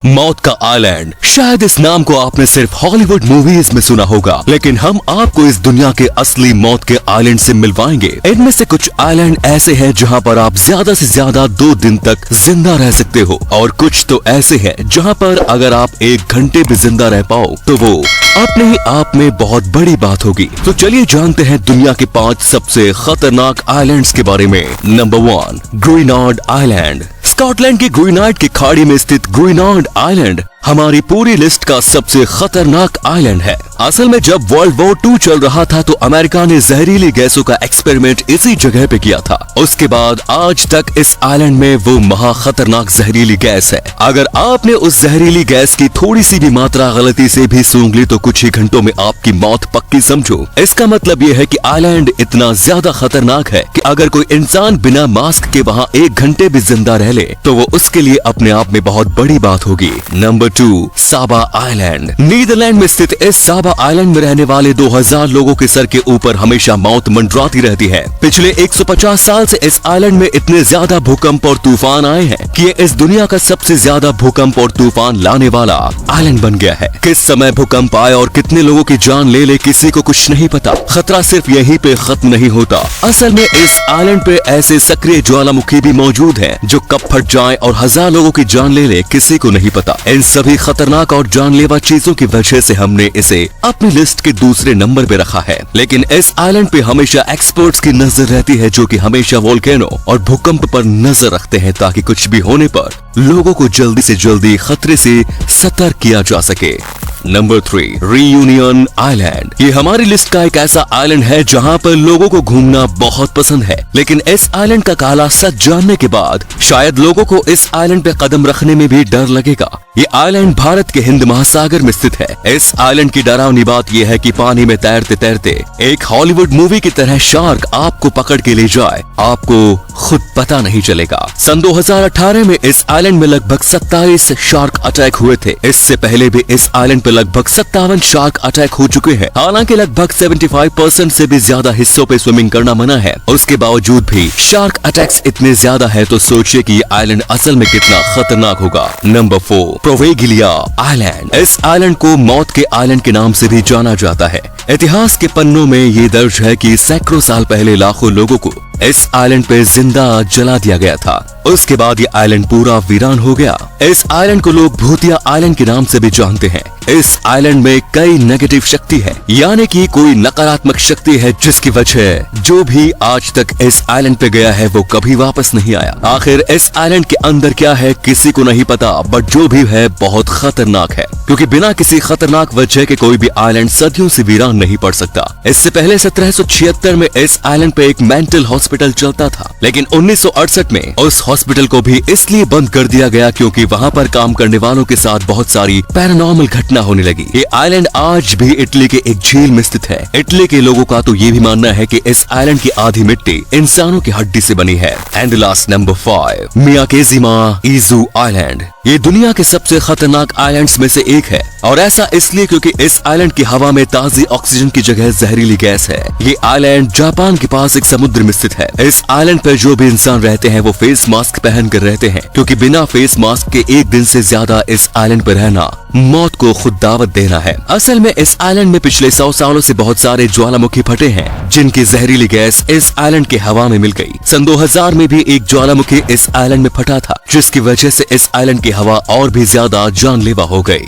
मौत का आइलैंड। शायद इस नाम को आपने सिर्फ हॉलीवुड मूवीज में सुना होगा, लेकिन हम आपको इस दुनिया के असली मौत के आइलैंड से मिलवाएंगे। इनमें से कुछ आइलैंड ऐसे हैं जहां पर आप ज्यादा से ज्यादा 2 दिन तक जिंदा रह सकते हो, और कुछ तो ऐसे हैं जहां पर अगर आप 1 घंटे भी जिंदा रह पाओ तो वो अपने ही आप में बहुत बड़ी बात होगी। तो चलिए जानते हैं दुनिया के 5 सबसे खतरनाक आइलैंड्स के बारे में। Number 1, Greenland island. स्कॉटलैंड की ग्रीनलैंड की खाड़ी में स्थित ग्रीनलैंड आइलैंड हमारी पूरी लिस्ट का सबसे खतरनाक आइलैंड है। असल में जब वर्ल्ड वॉर 2 चल रहा था तो अमेरिका ने जहरीली गैसों का एक्सपेरिमेंट इसी जगह पे किया था। उसके बाद आज तक इस आइलैंड में वो महा खतरनाक जहरीली गैस है। अगर आपने उस जहरीली गैस की थोड़ी सी भी मात्रा गलती से भी सूंघ ली तो कुछ ही घंटों में आपकी मौत पक्की समझो। इसका मतलब ये है कि आइलैंड इतना ज्यादा खतरनाक है कि अगर कोई इंसान बिना मास्क के वहाँ 1 घंटे भी जिंदा रह ले तो वो उसके लिए अपने आप में बहुत बड़ी बात होगी। नंबर 2, साबा आइलैंड। नीदरलैंड में स्थित इस साबा आइलैंड में रहने वाले 2000 लोगों के सर के ऊपर हमेशा मौत मंडराती रहती है। पिछले 150 साल से इस आइलैंड में इतने ज्यादा भूकंप और तूफान आए हैं कि ये इस दुनिया का सबसे ज्यादा भूकंप और तूफान लाने वाला आइलैंड बन गया है। किस समय भूकंप आए और कितने लोगों की जान ले किसी को कुछ नहीं पता। खतरा सिर्फ यहीं पे खत्म नहीं होता। असल में इस आइलैंड पे ऐसे सक्रिय ज्वालामुखी भी मौजूद है जो कब फट जाए और 1000 लोगों की जान ले किसी को नहीं पता। इन सभी खतरनाक और जानलेवा चीजों की वजह से हमने इसे अपनी लिस्ट के दूसरे नंबर पे रखा है। लेकिन इस आइलैंड पे हमेशा एक्सपर्ट्स की नजर रहती है जो कि हमेशा वोल्केनो और भूकंप पर नजर रखते हैं ताकि कुछ भी होने पर लोगों को जल्दी से जल्दी खतरे से सतर्क किया जा सके। Number 3, reunion island. ये हमारी लिस्ट का एक ऐसा आइलैंड है जहाँ पर लोगों को घूमना बहुत पसंद है, लेकिन इस आइलैंड का काला सच जानने के बाद शायद लोगों को इस आइलैंड पे कदम रखने में भी डर लगेगा। ये आइलैंड भारत के हिंद महासागर में स्थित है। इस आइलैंड की डरावनी बात यह है कि पानी में तैरते तैरते एक हॉलीवुड मूवी की तरह शार्क आपको पकड़ के ले जाए, आपको खुद पता नहीं चलेगा। सन 2018 में इस आइलैंड में लगभग 27 शार्क अटैक हुए थे। इससे पहले भी इस आइलैंड पे लगभग 57 शार्क अटैक हो चुके हैं। हालांकि लगभग 75% से भी ज्यादा हिस्सों पे स्विमिंग करना मना है, उसके बावजूद भी शार्क अटैक्स इतने ज्यादा है तो सोचिए कि ये आइलैंड असल में कितना खतरनाक होगा। Number 4, Poveglia island. इस आइलैंड को मौत के आइलैंड के नाम से भी जाना जाता है। इतिहास के पन्नों में ये दर्ज है कि सैकड़ों साल पहले लाखों लोगों को इस आइलैंड पे जिंदा जला दिया गया था। उसके बाद ये आइलैंड पूरा वीरान हो गया। इस आइलैंड को लोग भूतिया आइलैंड के नाम से भी जानते हैं। इस आइलैंड में कई नेगेटिव शक्ति है, यानी कि कोई नकारात्मक शक्ति है जिसकी वजह जो भी आज तक इस आइलैंड पे गया है वो कभी वापस नहीं आया। आखिर इस आइलैंड के अंदर क्या है किसी को नहीं पता, बट जो भी है बहुत खतरनाक है, क्योंकि बिना किसी खतरनाक वजह के कोई भी आइलैंड सदियों से वीरान नहीं पड़ सकता। इससे पहले 1776 में इस आइलैंड पे एक मेंटल हॉस्पिटल चलता था, लेकिन 1968 में उस हॉस्पिटल को भी इसलिए बंद कर दिया गया क्योंकि वहाँ पर काम करने वालों के साथ बहुत सारी पैरानॉर्मल घटना होने लगी। ये आइलैंड आज भी इटली के एक झील में स्थित है। इटली के लोगों का तो ये भी मानना है कि इस आइलैंड की आधी मिट्टी इंसानों की हड्डी से बनी है। And last number 5, Miyakejima Izu island. ये दुनिया के सबसे खतरनाक आइलैंड्स में से एक है, और ऐसा इसलिए क्योंकि इस आइलैंड की हवा में ताजी ऑक्सीजन की जगह जहरीली गैस है। ये आइलैंड जापान के पास एक समुद्र में स्थित है। इस आइलैंड पर जो भी इंसान रहते हैं वो फेस मास्क पहन कर रहते हैं, क्योंकि बिना फेस मास्क के 1 दिन से ज्यादा इस आइलैंड पर रहना मौत को खुद दावत देना है। असल में इस आइलैंड में पिछले 100 सालों से बहुत सारे ज्वालामुखी फटे हैं जिनकी जहरीली गैस इस आइलैंड के हवा में मिल गई। सन 2000 में भी एक ज्वालामुखी इस आइलैंड में फटा था, जिसकी वजह से इस आइलैंड की हवा और भी ज्यादा जानलेवा हो गई।